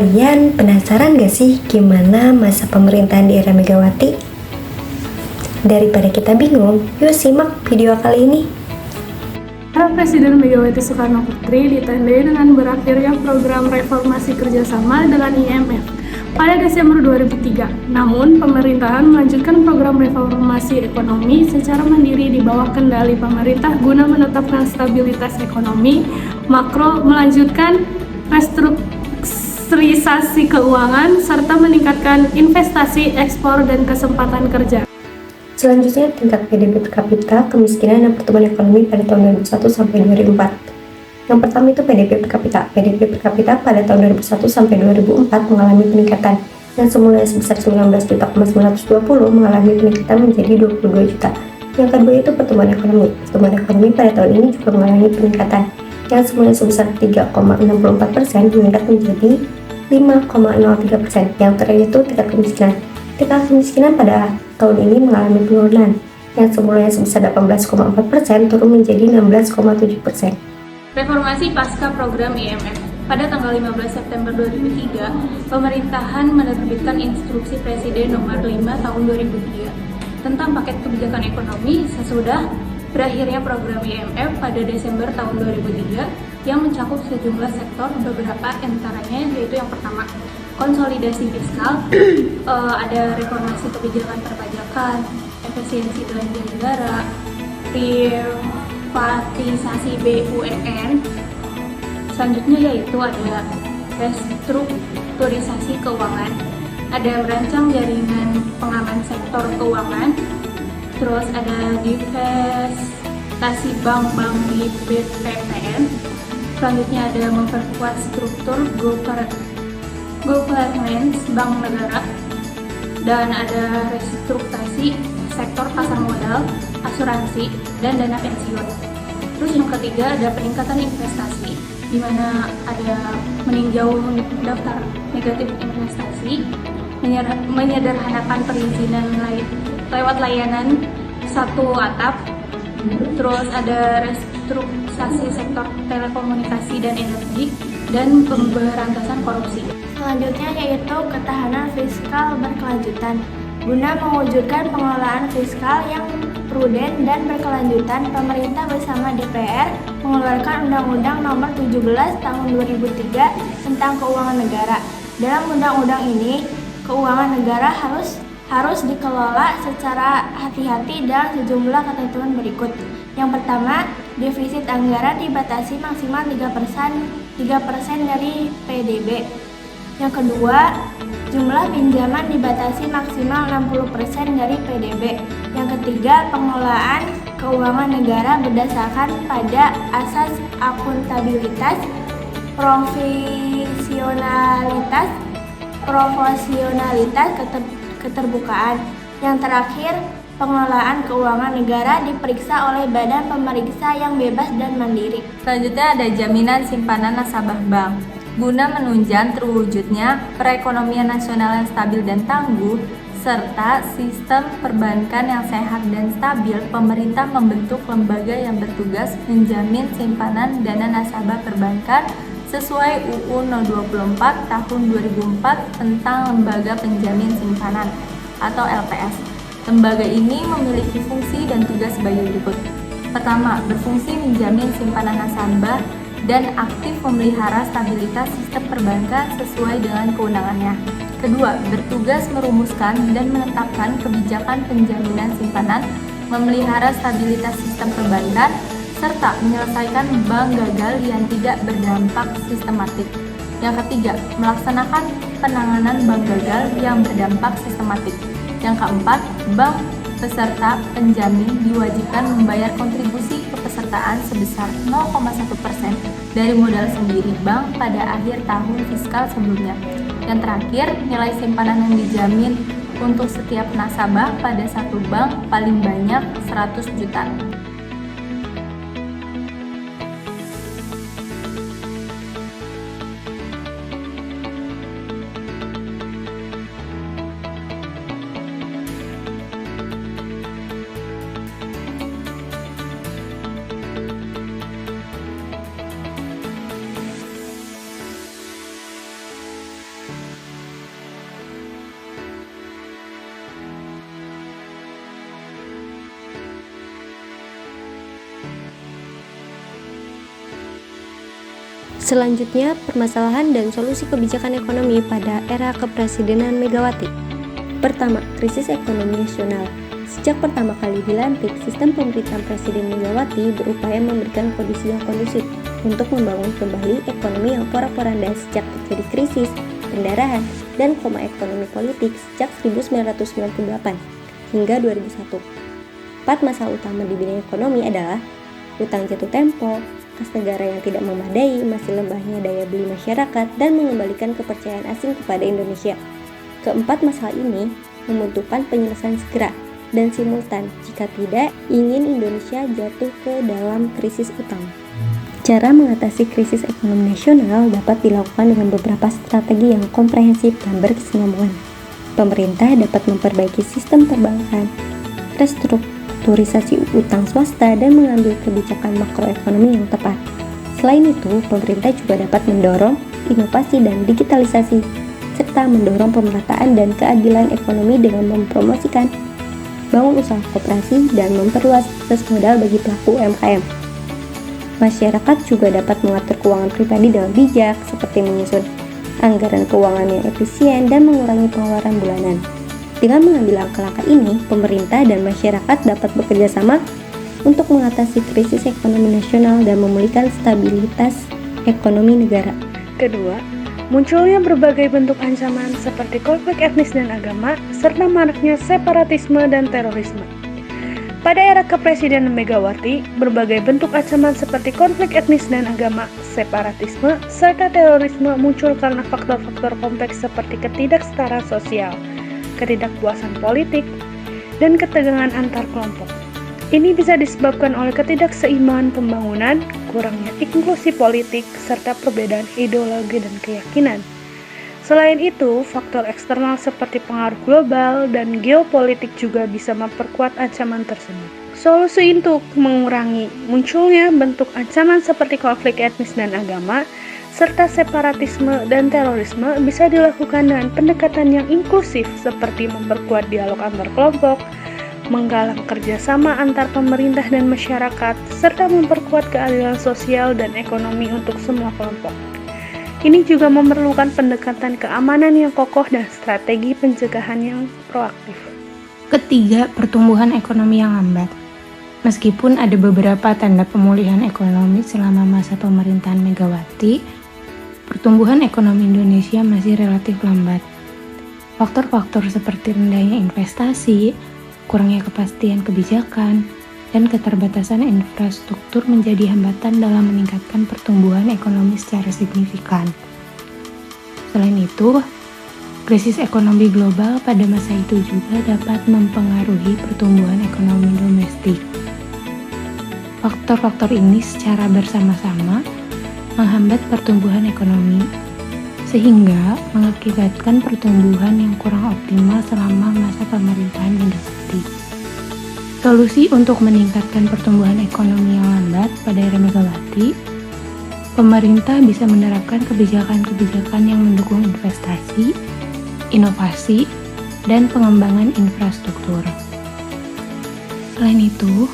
Kalian penasaran gak sih gimana masa pemerintahan di era Megawati? Daripada kita bingung, yuk simak video kali ini. Era Presiden Megawati Soekarno Putri ditandai dengan berakhirnya program reformasi kerjasama dengan IMF pada Desember 2003. Namun, pemerintahan melanjutkan program reformasi ekonomi secara mandiri di bawah kendali pemerintah guna menetapkan stabilitas ekonomi makro, melanjutkan restrukturisasi keuangan, serta meningkatkan investasi, ekspor, dan kesempatan kerja. Selanjutnya, tingkat PDB per kapita, kemiskinan, dan pertumbuhan ekonomi pada tahun 2001 sampai 2004. Yang pertama itu PDB per kapita. PDB per kapita pada tahun 2001 sampai 2004 mengalami peningkatan, yang semula sebesar 19.920 mengalami peningkatan menjadi 22 juta. Yang kedua itu pertumbuhan ekonomi. Pertumbuhan ekonomi pada tahun ini juga mengalami peningkatan, yang semula sebesar 3,64% meningkat menjadi 5,03%. Yang terakhir itu tingkat kemiskinan. Tingkat kemiskinan pada tahun ini mengalami penurunan, yang semula sebesar 18,4% turun menjadi 16,7%. Reformasi pasca program IMF. Pada tanggal 15 September 2003, pemerintahan menerbitkan Instruksi Presiden Nomor 5 Tahun 2003 tentang paket kebijakan ekonomi sesudah berakhirnya program IMF pada Desember tahun 2003 yang mencakup sejumlah sektor, beberapa antaranya yaitu yang pertama, konsolidasi fiskal, ada reformasi kebijakan perpajakan, efisiensi belanja negara, privatisasi BUMN. Selanjutnya yaitu ada restrukturisasi keuangan, ada merancang jaringan pengaman sektor keuangan, terus ada divestasi bank-bank di BPPN. Selanjutnya ada memperkuat struktur governance bank negara, dan ada restrukturisasi sektor pasar modal, asuransi, dan dana pensiun. Terus yang ketiga ada peningkatan investasi, di mana ada meninjau daftar negatif investasi, menyederhanakan perizinan lewat layanan satu atap, terus ada restrukturisasi sektor telekomunikasi dan energi, dan pemberantasan korupsi. Selanjutnya yaitu ketahanan fiskal berkelanjutan. Guna mewujudkan pengelolaan fiskal yang prudent dan berkelanjutan, pemerintah bersama DPR mengeluarkan Undang-Undang Nomor 17 Tahun 2003 tentang Keuangan Negara. Dalam undang-undang ini, keuangan negara harus dikelola secara hati-hati dalam sejumlah ketentuan berikut. Yang pertama, defisit anggaran dibatasi maksimal 3% dari PDB. Yang kedua, jumlah pinjaman dibatasi maksimal 60% dari PDB. Yang ketiga, pengelolaan keuangan negara berdasarkan pada asas akuntabilitas, proporsionalitas, keterbukaan. Yang terakhir, pengelolaan keuangan negara diperiksa oleh badan pemeriksa yang bebas dan mandiri. Selanjutnya ada jaminan simpanan nasabah bank. Guna menunjang terwujudnya perekonomian nasional yang stabil dan tangguh, serta sistem perbankan yang sehat dan stabil, pemerintah membentuk lembaga yang bertugas menjamin simpanan dana nasabah perbankan sesuai UU No 24 Tahun 2004 tentang Lembaga Penjamin Simpanan atau LPS. Lembaga ini memiliki fungsi dan tugas sebagai berikut. Pertama, berfungsi menjamin simpanan nasabah dan aktif memelihara stabilitas sistem perbankan sesuai dengan kewenangannya. Kedua, bertugas merumuskan dan menetapkan kebijakan penjaminan simpanan, memelihara stabilitas sistem perbankan, serta menyelesaikan bank gagal yang tidak berdampak sistematik. Yang ketiga, melaksanakan penanganan bank gagal yang berdampak sistematik. Yang keempat, bank peserta penjamin diwajibkan membayar kontribusi kepesertaan sebesar 0,1% dari modal sendiri bank pada akhir tahun fiskal sebelumnya. Yang terakhir, nilai simpanan yang dijamin untuk setiap nasabah pada satu bank paling banyak 100 juta. Selanjutnya, permasalahan dan solusi kebijakan ekonomi pada era kepresidenan Megawati. Pertama, krisis ekonomi nasional. Sejak pertama kali dilantik, sistem pemerintahan Presiden Megawati berupaya memberikan kondisi yang kondusif untuk membangun kembali ekonomi yang porak-poranda sejak terjadi krisis, pendarahan, dan koma ekonomi politik sejak 1998 hingga 2001. 4 masalah utama di bidang ekonomi adalah utang jatuh tempo, kas negara yang tidak memadai, masih lembahnya daya beli masyarakat, dan mengembalikan kepercayaan asing kepada Indonesia. Keempat masalah ini membutuhkan penyelesaian segera dan simultan jika tidak ingin Indonesia jatuh ke dalam krisis utang. Cara mengatasi krisis ekonomi nasional dapat dilakukan dengan beberapa strategi yang komprehensif dan berkesinambungan. Pemerintah dapat memperbaiki sistem perbankan, restrukturisasi utang swasta, dan mengambil kebijakan makroekonomi yang tepat. Selain itu, pemerintah juga dapat mendorong inovasi dan digitalisasi, serta mendorong pemerataan dan keadilan ekonomi dengan mempromosikan bangun usaha koperasi dan memperluas akses modal bagi pelaku UMKM. Masyarakat juga dapat mengatur keuangan pribadi dengan bijak, seperti menyusun anggaran keuangan yang efisien dan mengurangi pengeluaran bulanan. Dengan mengambil langkah-langkah ini, pemerintah dan masyarakat dapat bekerja sama untuk mengatasi krisis ekonomi nasional dan memulihkan stabilitas ekonomi negara. Kedua, munculnya berbagai bentuk ancaman seperti konflik etnis dan agama, serta maraknya separatisme dan terorisme. Pada era kepresidenan Megawati, berbagai bentuk ancaman seperti konflik etnis dan agama, separatisme, serta terorisme muncul karena faktor-faktor kompleks seperti ketidaksetaraan sosial, ketidakpuasan politik, dan ketegangan antar kelompok. Ini bisa disebabkan oleh ketidakseimbangan pembangunan, kurangnya inklusi politik, serta perbedaan ideologi dan keyakinan. Selain itu, faktor eksternal seperti pengaruh global dan geopolitik juga bisa memperkuat ancaman tersebut. Solusi untuk mengurangi munculnya bentuk ancaman seperti konflik etnis dan agama, serta separatisme dan terorisme bisa dilakukan dengan pendekatan yang inklusif seperti memperkuat dialog antar kelompok, menggalang kerjasama antar pemerintah dan masyarakat, serta memperkuat keadilan sosial dan ekonomi untuk semua kelompok. Ini juga memerlukan pendekatan keamanan yang kokoh dan strategi pencegahan yang proaktif. Ketiga, pertumbuhan ekonomi yang lambat. Meskipun ada beberapa tanda pemulihan ekonomi selama masa pemerintahan Megawati, pertumbuhan ekonomi Indonesia masih relatif lambat. Faktor-faktor seperti rendahnya investasi, kurangnya kepastian kebijakan, dan keterbatasan infrastruktur menjadi hambatan dalam meningkatkan pertumbuhan ekonomi secara signifikan. Selain itu, krisis ekonomi global pada masa itu juga dapat mempengaruhi pertumbuhan ekonomi domestik. Faktor-faktor ini secara bersama-sama menghambat pertumbuhan ekonomi, sehingga mengakibatkan pertumbuhan yang kurang optimal selama masa pemerintahan Megawati. Solusi untuk meningkatkan pertumbuhan ekonomi yang lambat pada era Megawati, pemerintah bisa menerapkan kebijakan-kebijakan yang mendukung investasi, inovasi, dan pengembangan infrastruktur. Selain itu,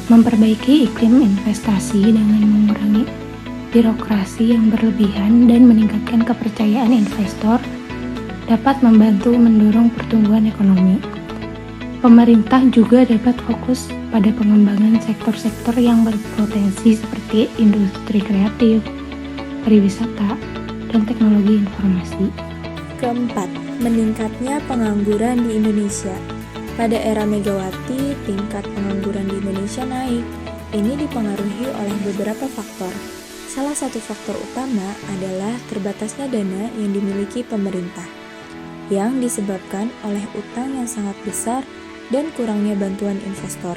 memperbaiki iklim investasi dengan mengurangi birokrasi yang berlebihan dan meningkatkan kepercayaan investor dapat membantu mendorong pertumbuhan ekonomi. Pemerintah juga dapat fokus pada pengembangan sektor-sektor yang berpotensi seperti industri kreatif, pariwisata, dan teknologi informasi. Keempat, meningkatnya pengangguran di Indonesia. Pada era Megawati, tingkat pengangguran di Indonesia naik. Ini dipengaruhi oleh beberapa faktor. Salah satu faktor utama adalah terbatasnya dana yang dimiliki pemerintah, yang disebabkan oleh utang yang sangat besar dan kurangnya bantuan investor.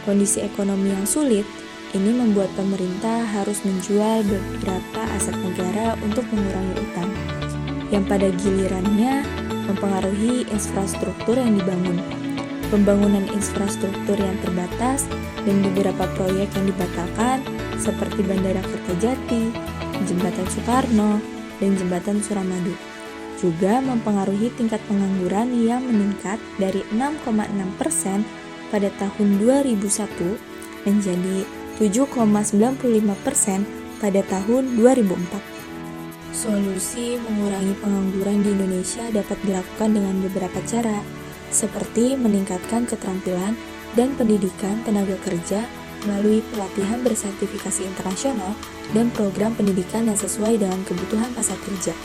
Kondisi ekonomi yang sulit ini membuat pemerintah harus menjual beberapa aset negara untuk mengurangi utang, yang pada gilirannya mempengaruhi infrastruktur yang dibangun. Pembangunan infrastruktur yang terbatas dan beberapa proyek yang dibatalkan seperti Bandara Kertajati, Jembatan Soekarno, dan Jembatan Suramadu juga mempengaruhi tingkat pengangguran yang meningkat dari 6,6% pada tahun 2001 menjadi 7,95% pada tahun 2004. Solusi mengurangi pengangguran di Indonesia dapat dilakukan dengan beberapa cara, seperti meningkatkan keterampilan dan pendidikan tenaga kerja melalui pelatihan bersertifikasi internasional dan program pendidikan yang sesuai dengan kebutuhan pasar kerja.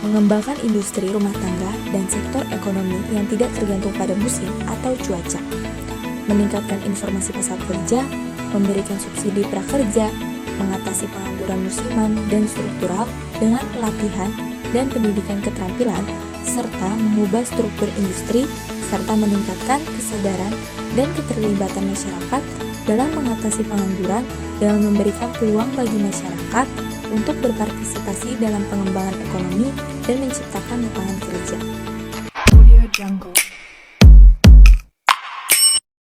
Mengembangkan industri rumah tangga dan sektor ekonomi yang tidak tergantung pada musim atau cuaca. Meningkatkan informasi pasar kerja, memberikan subsidi prakerja, mengatasi pengangguran musiman dan struktural dengan pelatihan dan pendidikan keterampilan, serta mengubah struktur industri, serta meningkatkan kesadaran dan keterlibatan masyarakat dalam mengatasi pengangguran dengan memberikan peluang bagi masyarakat untuk berpartisipasi dalam pengembangan ekonomi dan menciptakan lapangan kerja. Audio Jungle.